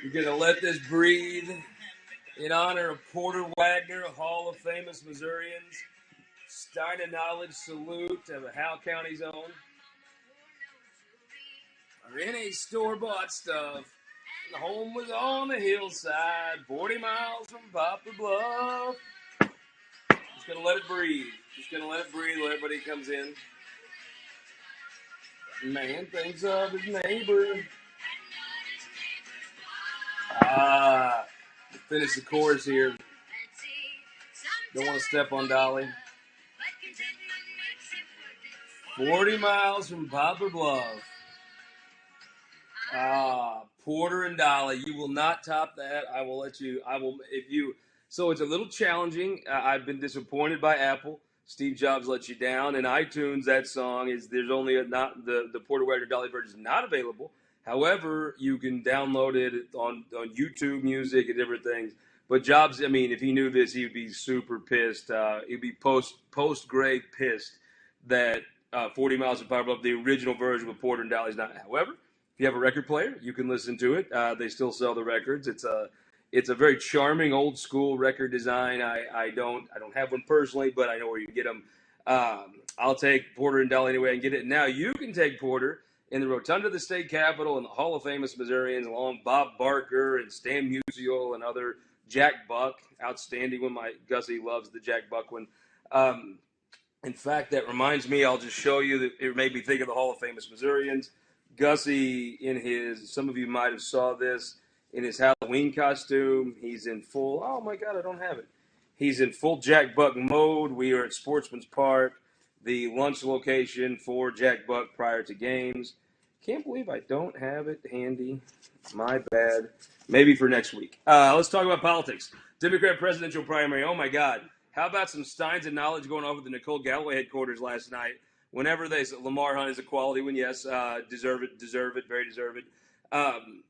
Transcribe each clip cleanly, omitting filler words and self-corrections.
You're going to let this breathe in honor of Porter Wagner, Hall of Famous Missourians. Stein of Knowledge salute to the Howe County's own. Or any store-bought stuff. The home was on the hillside, 40 miles from Poplar Bluff. Just going to let it breathe. Just going to let it breathe while everybody comes in. Man thinks of his neighbor. Finish the chorus here. Don't want to step on Dolly. 40 miles from Poplar Bluff. Porter and Dolly. You will not top that. I will let you. So it's a little challenging. I've been disappointed by Apple. Steve Jobs let you down. And iTunes, that song there's only the Porter Wagner Dolly version is not available. However, you can download it on YouTube Music and different things. But Jobs, if he knew this, he would be super pissed. He'd be post-grade pissed that 40 Miles from Poplar Bluff, the original version with Porter and Dolly, is not. However, if you have a record player, you can listen to it. They still sell the records. It's a very charming old school record design. I don't have one personally, but I know where you can get them. I'll take Porter and Dolly anyway and get it. Now you can take Porter in the rotunda of the state capitol and the Hall of Famous Missourians, along Bob Barker and Stan Musial and other Jack Buck, outstanding one. My Gussie loves the Jack Buck one. In fact, that reminds me, I'll just show you that it made me think of the Hall of Famous Missourians. Gussie, some of you might have saw this, in his Halloween costume. He's in full, oh my God, I don't have it. He's in full Jack Buck mode. We are at Sportsman's Park, the lunch location for Jack Buck prior to games. Can't believe I don't have it handy. My bad. Maybe for next week. Let's talk about politics. Democrat presidential primary. Oh my God. How about some Steins of Knowledge going off at the Nicole Galloway headquarters last night? Whenever they said Lamar Hunt is a quality one, yes, deserve it, very deserve it.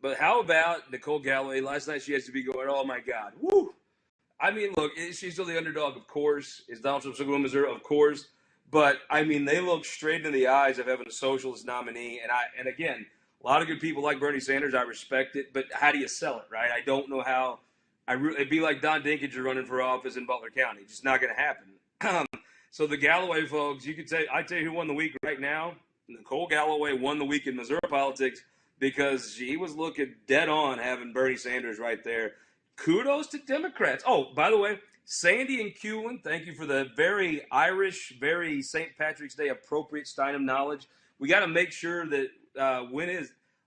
But how about Nicole Galloway? Last night she has to be going, oh my God, woo! Look, she's still the underdog, of course. Is Donald Trump still going to Missouri? Of course. But, they look straight in the eyes of having a socialist nominee. And again, a lot of good people like Bernie Sanders. I respect it. But how do you sell it, right? I don't know how. It'd be like Don Dinkinger running for office in Butler County. Just not going to happen. So the Galloway folks, I tell you who won the week right now. Nicole Galloway won the week in Missouri politics because she was looking dead on having Bernie Sanders right there. Kudos to Democrats. Oh, by the way, Sandy and Culin, thank you for the very Irish, very St. Patrick's Day appropriate Stein of Knowledge. We got to make sure that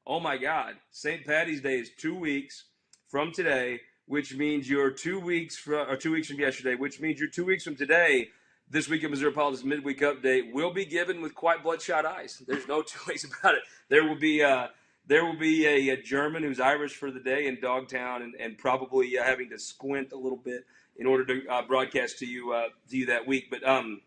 oh my God, St. Patty's Day is 2 weeks from today, which means you're 2 weeks from yesterday, which means you're 2 weeks from today. This week in Missouri Politics Midweek Update will be given with quite bloodshot eyes. There's no two ways about it. There will be a German who's Irish for the day in Dogtown and probably having to squint a little bit in order to broadcast to you that week. But and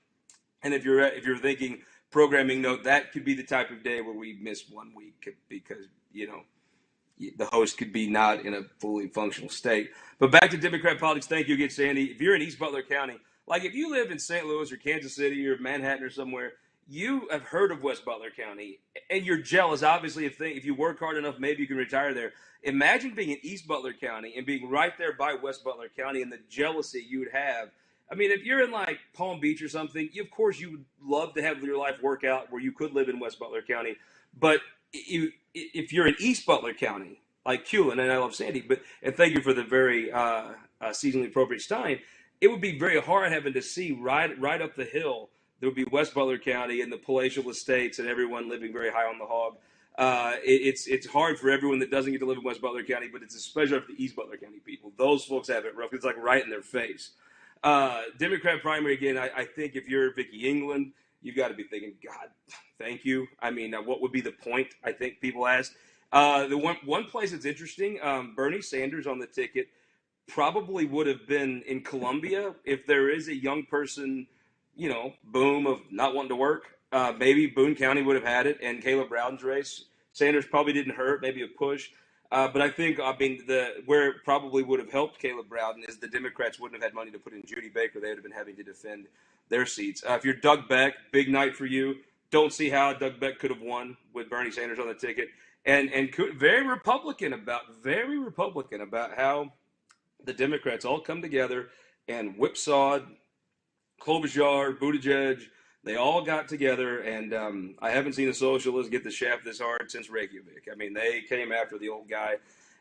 if you're thinking programming note, that could be the type of day where we miss 1 week because the host could be not in a fully functional state. But back to Democrat politics. Thank you again, Sandy. If you're in East Butler County, like if you live in St. Louis or Kansas City or Manhattan or somewhere, you have heard of West Butler County, and you're jealous. Obviously, if you work hard enough, maybe you can retire there. Imagine being in East Butler County and being right there by West Butler County and the jealousy you would have. If you're in like Palm Beach or something, of course you would love to have your life work out where you could live in West Butler County. But if you're in East Butler County, like Culin, and I love Sandy, and thank you for the very seasonally appropriate Stein, it would be very hard having to see right up the hill. There would be West Butler County and the palatial estates and everyone living very high on the hog. It's hard for everyone that doesn't get to live in West Butler County, but it's especially for the East Butler County people. Those folks have it rough. It's like right in their face. Democrat primary, again, I think if you're Vicki England, you've got to be thinking, God, thank you. What would be the point, I think people asked. The one place that's interesting, Bernie Sanders on the ticket probably would have been in Columbia if there is a young person, boom, of not wanting to work. Maybe Boone County would have had it, and Caleb Rowden's race. Sanders probably didn't hurt, maybe a push. But I think, where it probably would have helped Caleb Rowden is the Democrats wouldn't have had money to put in Judy Baker. They would have been having to defend their seats. If you're Doug Beck, big night for you. Don't see how Doug Beck could have won with Bernie Sanders on the ticket. and very Republican about how the Democrats all come together and whipsawed Klobuchar, Buttigieg. They all got together, and I haven't seen a socialist get the shaft this hard since Reykjavik. I mean, they came after the old guy,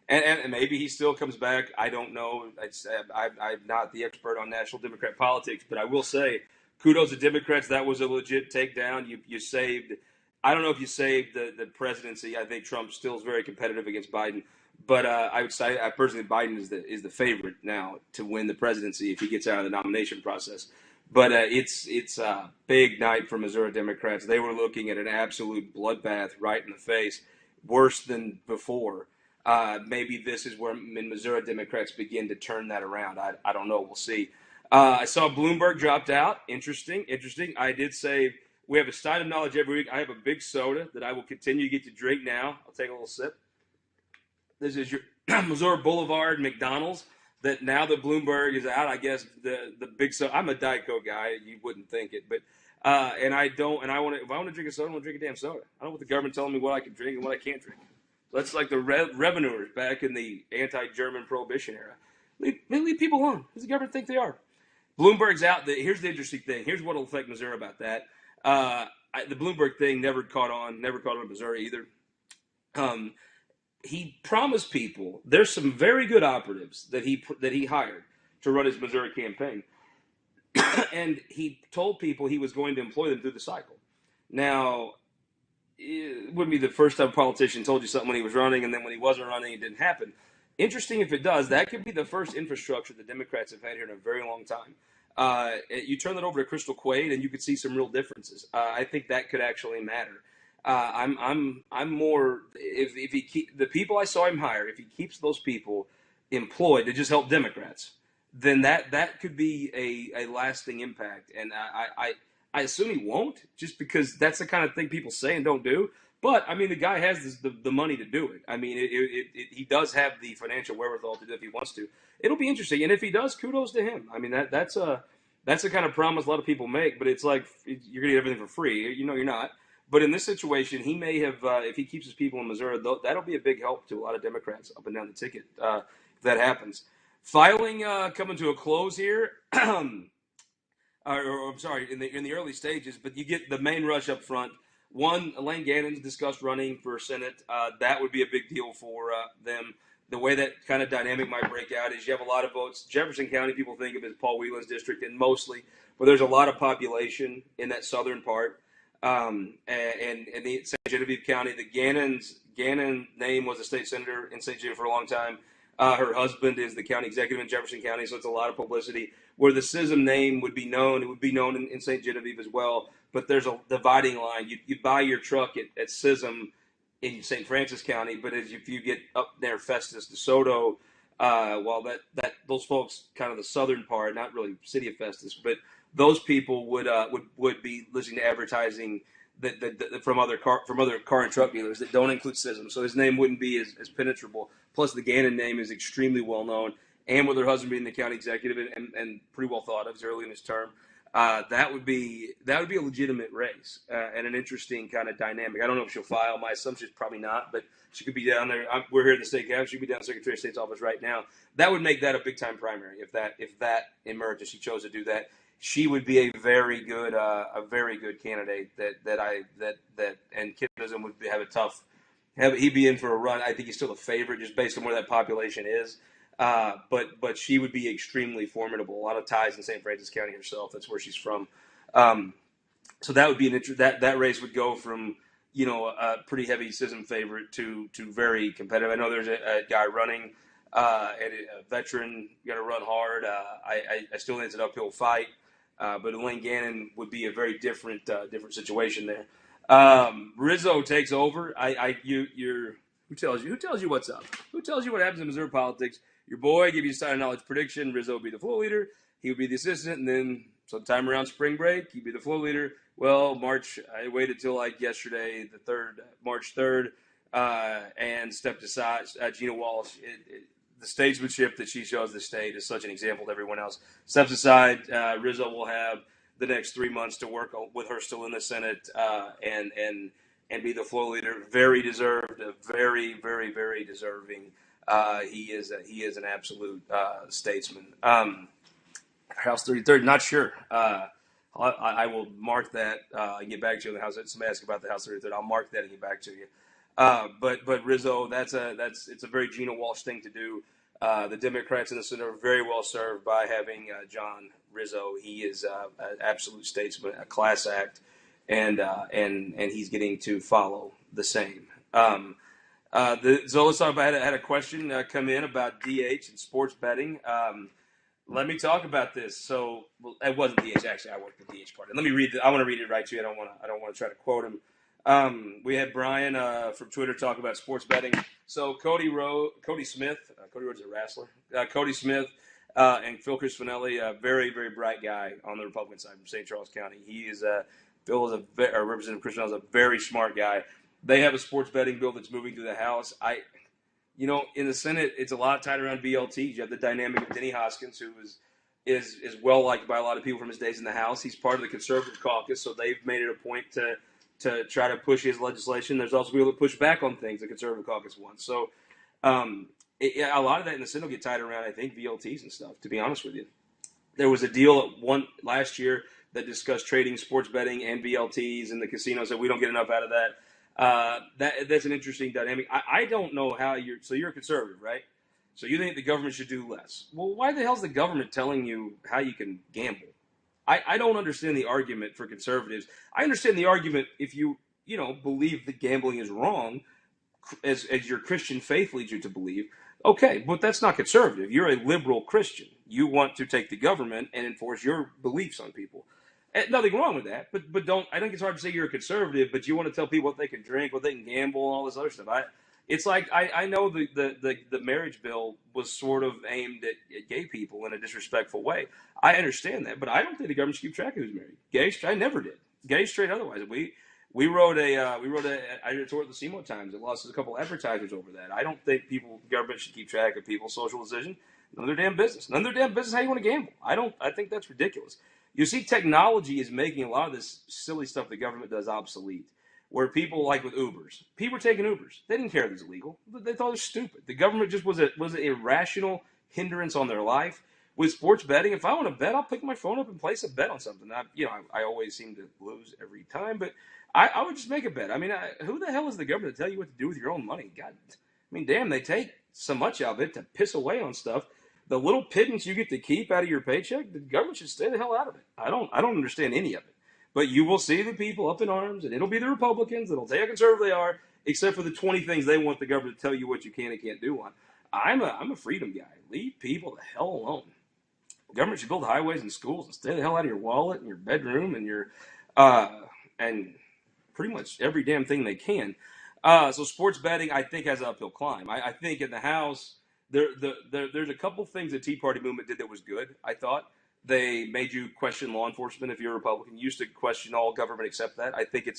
and maybe he still comes back. I don't know. I'm not the expert on national Democrat politics, but I will say, kudos to Democrats. That was a legit takedown. You saved. I don't know if you saved the presidency. I think Trump still is very competitive against Biden, but I would say I personally Biden is the favorite now to win the presidency if he gets out of the nomination process. But it's a big night for Missouri Democrats. They were looking at an absolute bloodbath right in the face, worse than before. Maybe this is where Missouri Democrats begin to turn that around. I don't know. We'll see. I saw Bloomberg dropped out. Interesting. I did say we have a stein of knowledge every week. I have a big soda that I will continue to get to drink now. I'll take a little sip. This is your Missouri Boulevard McDonald's. That now that Bloomberg is out, I guess the big soda. I'm a Diet Coke guy. You wouldn't think it, but and I don't. And I want to. If I want to drink a soda, I want to drink a damn soda. I don't want the government telling me what I can drink and what I can't drink. That's like the revenuers back in the anti-German prohibition era. Leave people alone. Who does the government think they are? Bloomberg's out. Here's the interesting thing. Here's what will affect Missouri about that. The Bloomberg thing never caught on in Missouri either. He promised people there's some very good operatives that he hired to run his Missouri campaign, and he told people he was going to employ them through the cycle. Now, it wouldn't be the first time a politician told you something when he was running, and then when he wasn't running, it didn't happen. Interesting if it does. That could be the first infrastructure the Democrats have had here in a very long time. You turn that over to Crystal Quaid, and you could see some real differences. I think that could actually matter. I'm more if he the people I saw him hire, if he keeps those people employed to just help Democrats, then that could be a lasting impact. And I assume he won't, just because that's the kind of thing people say and don't do. But I mean, the guy has the money to do it. I mean, he does have the financial wherewithal to do it if he wants to. It'll be interesting, and if he does, kudos to him. I mean, that's the kind of promise a lot of people make. But it's like you're gonna get everything for free. You know, you're not. But in this situation, he may have, if he keeps his people in Missouri, that'll be a big help to a lot of Democrats up and down the ticket if that happens. Filing coming to a close here, or I'm sorry, in the early stages, but you get the main rush up front. One, Elaine Gannon's discussed running for Senate. That would be a big deal for them. The way that kind of dynamic might break out is you have a lot of votes. Jefferson County, people think of as Paul Whelan's district, and mostly, but there's a lot of population in that southern part. And the St. Genevieve County, the Gannon name was a state senator in St. Genevieve for a long time. Her husband is the county executive in Jefferson County, so it's a lot of publicity. Where the Sism name would be known, it would be known in St. Genevieve as well. But there's a dividing line. You buy your truck at Sism in St. Francis County, but if you get up there, Festus, DeSoto, well, that those folks, kind of the southern part, not really city of Festus, but those people would be listening to advertising that from other car and truck dealers that don't include Sism. So his name wouldn't be as penetrable. Plus, the Gannon name is extremely well known, and with her husband being the county executive and pretty well thought of, he's early in his term. That would be a legitimate race and an interesting kind of dynamic. I don't know if she'll file. My assumption is probably not, but she could be down there. We're here at the state capitol. She could be down at the Secretary of State's office right now. That would make that a big time primary if that emerged and she chose to do that. She would be a very good candidate and Kidism would have a tough. He'd be in for a run. I think he's still a favorite just based on where that population is. But she would be extremely formidable. A lot of ties in St. Francis County herself. That's where she's from. So that would be that race would go from a pretty heavy Sism favorite to very competitive. I know there's a guy running, and a veteran got to run hard. I still think it's an uphill fight, but Elaine Gannon would be a very different situation there. Rizzo takes over. Who tells you what's up? Who tells you what happens in Missouri politics? Your boy give you a sign of knowledge prediction. Rizzo would be the floor leader. He would be the assistant, and then sometime around spring break, he'd be the floor leader. Well, I waited till like yesterday, March 3rd, and stepped aside. Gina Walsh, the statesmanship that she shows the state is such an example to everyone else. Steps aside. Rizzo will have the next 3 months to work with her still in the Senate, and and be the floor leader. Very deserved, very, very, very deserving. He is an absolute statesman. House 33rd, not sure. I will mark that and get back to you on the House. Somebody asked about the House 33rd. I'll mark that and get back to you. But Rizzo, it's a very Gina Walsh thing to do. The Democrats in the Senate are very well served by having John Rizzo. He is an absolute statesman, a class act, and he's getting to follow the same. So let's talk about. I had a question come in about DH and sports betting. Let me talk about this. So it wasn't DH. Actually, I worked the DH part. And let me read it. I want to read it right to you. I don't want to try to quote him. We had Brian from Twitter talk about sports betting. So Cody Smith. Cody Rhodes is a wrestler. Cody Smith and Phil Crispinelli, a very, very bright guy on the Republican side from St. Charles County. Phil is Representative Crispinelli is a very smart guy. They have a sports betting bill that's moving through the House. In the Senate, it's a lot tied around VLTs. You have the dynamic of Denny Hoskins, who is well liked by a lot of people from his days in the House. He's part of the conservative caucus, so they've made it a point to try to push his legislation. There's also people that push back on things the conservative caucus wants. So a lot of that in the Senate will get tied around, I think, VLTs and stuff, to be honest with you. There was a deal last year that discussed trading sports betting and VLTs, and the casinos said we don't get enough out of that. That's an interesting dynamic. I don't know how you're a conservative, right? So you think the government should do less. Well, why the hell is the government telling you how you can gamble? I don't understand the argument for conservatives. I understand the argument if you believe that gambling is wrong, as your Christian faith leads you to believe. Okay, but that's not conservative. You're a liberal Christian. You want to take the government and enforce your beliefs on people. Nothing wrong with that, but don't. I think it's hard to say you're a conservative, but you want to tell people what they can drink, what they can gamble, and all this other stuff. It's like I know the marriage bill was sort of aimed at gay people in a disrespectful way. I understand that, but I don't think the government should keep track of who's married. Gay, I never did. Gay, straight, otherwise. We wrote I did a tour at the Seymour Times. It lost a couple advertisers over that. I don't think government should keep track of people's social decisions. None of their damn business. None of their damn business how you want to gamble. I think that's ridiculous. You see, technology is making a lot of this silly stuff the government does obsolete. Where people, like with Ubers, people were taking Ubers. They didn't care if it was illegal. They thought it was stupid. The government just was an irrational hindrance on their life. With sports betting, if I want to bet, I'll pick my phone up and place a bet on something. I always seem to lose every time, but I would just make a bet. I mean, who the hell is the government to tell you what to do with your own money? God, I mean, damn, they take so much of it to piss away on stuff. The little pittance you get to keep out of your paycheck, the government should stay the hell out of it. I don't understand any of it. But you will see the people up in arms, and it'll be the Republicans that'll tell you how conservative they are, except for the 20 things they want the government to tell you what you can and can't do on. I'm a freedom guy. Leave people the hell alone. The government should build highways and schools and stay the hell out of your wallet and your bedroom and your and pretty much every damn thing they can. So sports betting, I think, has an uphill climb. I think in the House, there's a couple things the Tea Party movement did that was good, I thought. They made you question law enforcement if you're a Republican. You used to question all government except that. I think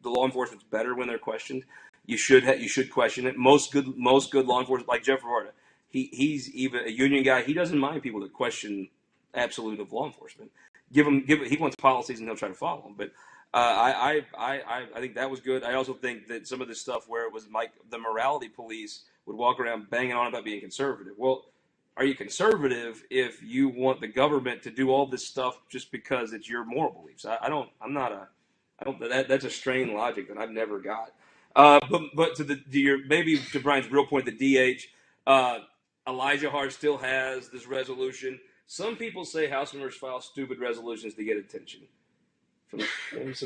the law enforcement's better when they're questioned. You should question it. Most good law enforcement, like Jeff Florida, he's even a union guy. He doesn't mind people that question absolute of law enforcement. He wants policies and he'll try to follow them. But I think that was good. I also think that some of this stuff where it was like the morality police would walk around banging on about being conservative. Well, are you conservative if you want the government to do all this stuff just because it's your moral beliefs? That's a strained logic that I've never got. But to Brian's real point, the DH, Elijah Hart still has this resolution. Some people say House members file stupid resolutions to get attention. Some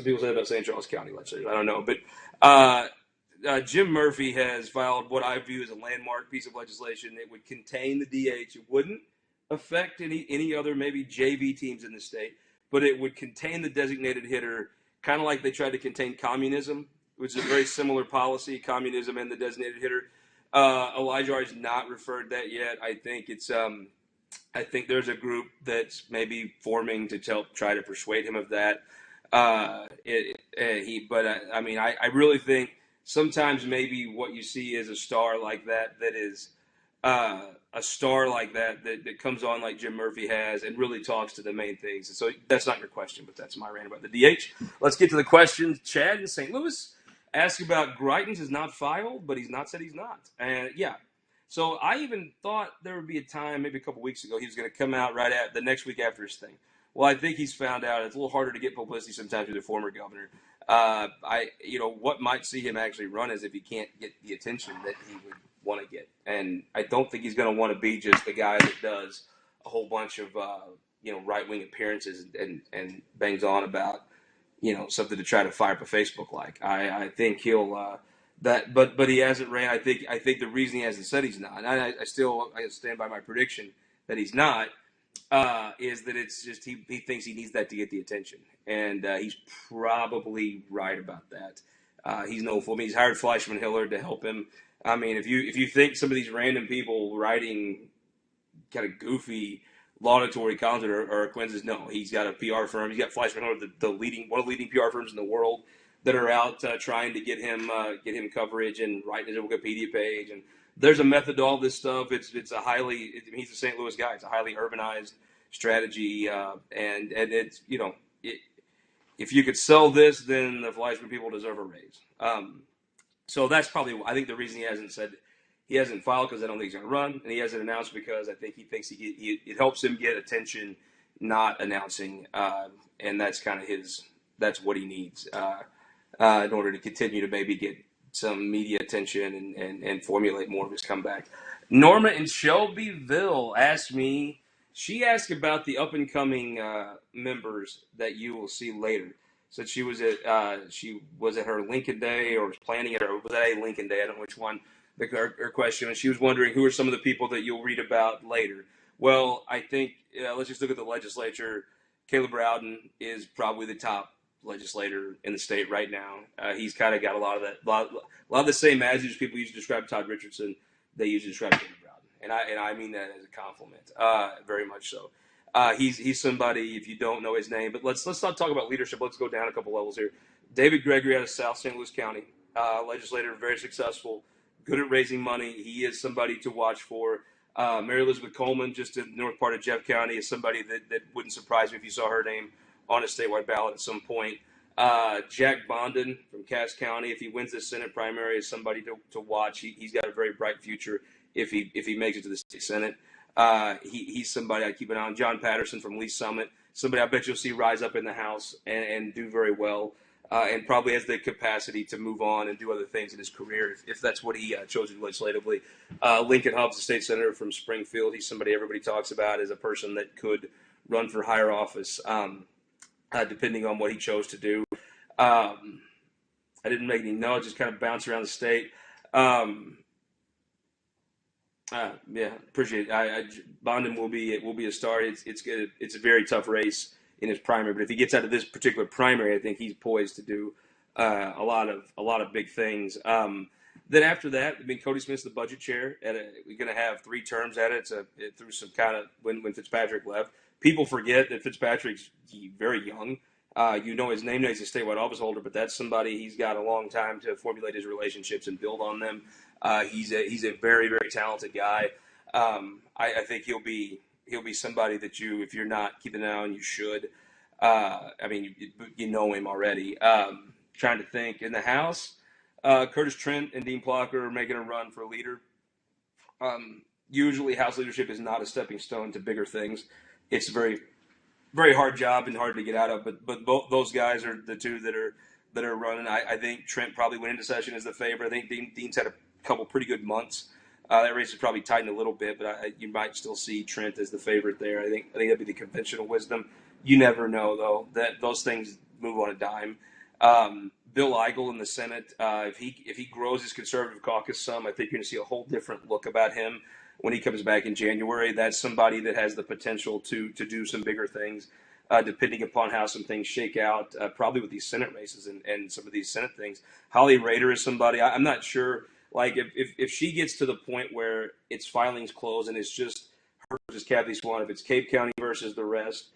people say about St. Charles County legislators. I don't know, but Jim Murphy has filed what I view as a landmark piece of legislation. It would contain the DH. It wouldn't affect any other maybe JV teams in the state, but it would contain the designated hitter, kind of like they tried to contain communism, which is a very similar policy, communism and the designated hitter. Elijah has not referred that yet. I think there's a group that's maybe forming to try to persuade him of that. I really think sometimes maybe what you see is a star like that is a star like that comes on like Jim Murphy has and really talks to the main things. And so that's not your question, but that's my rant about the DH. Let's get to the questions. Chad in St. Louis. Ask about Greitens is not filed, but he's not said he's not. And yeah, so I even thought there would be a time, maybe a couple weeks ago, he was going to come out right at the next week after his thing. Well, I think he's found out it's a little harder to get publicity sometimes with a former governor. What might see him actually run is if he can't get the attention that he would want to get, and I don't think he's going to want to be just the guy that does a whole bunch of right wing appearances and bangs on about something to try to fire up a Facebook like. I think he'll but he hasn't ran. I think the reason he hasn't said he's not, and I stand by my prediction that he's not, is that it's just he thinks he needs that to get the attention, and he's probably right about that. He's no fool. I mean, he's hired Fleischman Hillard to help him. I mean, if you think some of these random people writing kind of goofy laudatory content are acquaintances, no, he's got a PR firm. He's got Fleischman Hillard, one of the leading PR firms in the world that are out trying to get him coverage and writing his Wikipedia page. And there's a method to all this stuff. It's a he's a St. Louis guy. It's a highly urbanized strategy, and it's if you could sell this, then the Fleischman people deserve a raise. So that's probably, I think, the reason he hasn't filed, because I don't think he's going to run, and he hasn't announced because I think he thinks it helps him get attention not announcing, and that's kind of that's what he needs in order to continue to maybe get some media attention and formulate more of his comeback. Norma in Shelbyville she asked about the up and coming members that you will see later. Said she was at her Lincoln Day, or was planning it, or was that a Lincoln Day? I don't know which one. Her question, and she was wondering who are some of the people that you'll read about later. Well, I think let's just look at the legislature. Caleb Rowden is probably the top legislator in the state right now. He's kind of got a lot of the same messages people use to describe Todd Richardson. They use to describe Caleb Rowden, and I mean that as a compliment, very much so. He's somebody, if you don't know his name, but let's not talk about leadership. Let's go down a couple levels here. David Gregory out of South St. Louis County, legislator, very successful, good at raising money. He is somebody to watch for. Mary Elizabeth Coleman, just in the north part of Jeff County, is somebody that wouldn't surprise me if you saw her name on a statewide ballot at some point. Jack Bondon from Cass County, if he wins the Senate primary, is somebody to watch. He's got a very bright future if he makes it to the state Senate. He's somebody I keep an eye on. John Patterson from Lee Summit, somebody I bet you'll see rise up in the House and do very well, and probably has the capacity to move on and do other things in his career if that's what he chose to do legislatively. Lincoln Hubbs, the state senator from Springfield, he's somebody everybody talks about as a person that could run for higher office, depending on what he chose to do. I didn't make any notes, just kind of bounce around the state. Appreciate it. Bondon will be a start. It's good. It's a very tough race in his primary, but if he gets out of this particular primary, I think he's poised to do a lot of big things. Then after that, I mean, Cody Smith's the budget chair. We're going to have 3 terms at it. Through some kind of when Fitzpatrick left. People forget that Fitzpatrick's very young. His name. He's a statewide office holder, but that's somebody he's got a long time to formulate his relationships and build on them. He's a very, very talented guy. I think he'll be somebody that if you're not keeping an eye on, you should. You know him already. Trying to think in the House, Curtis Trent and Dean Plocker are making a run for leader. Usually, House leadership is not a stepping stone to bigger things. It's a very, very hard job and hard to get out of. But both those guys are the two that are running. I think Trent probably went into session as the favorite. I think Dean's had a couple pretty good months. That race has probably tightened a little bit, but you might still see Trent as the favorite there. I think that'd be the conventional wisdom. You never know, though, that those things move on a dime. Bill Eigel in the Senate, if he grows his conservative caucus some, I think you're going to see a whole different look about him when he comes back in January. That's somebody that has the potential to do some bigger things, depending upon how some things shake out, probably with these Senate races and some of these Senate things. Holly Rader is somebody, I'm not sure. Like if she gets to the point where it's filings closed and it's just her versus Kathy Swan, if it's Cape County versus the rest,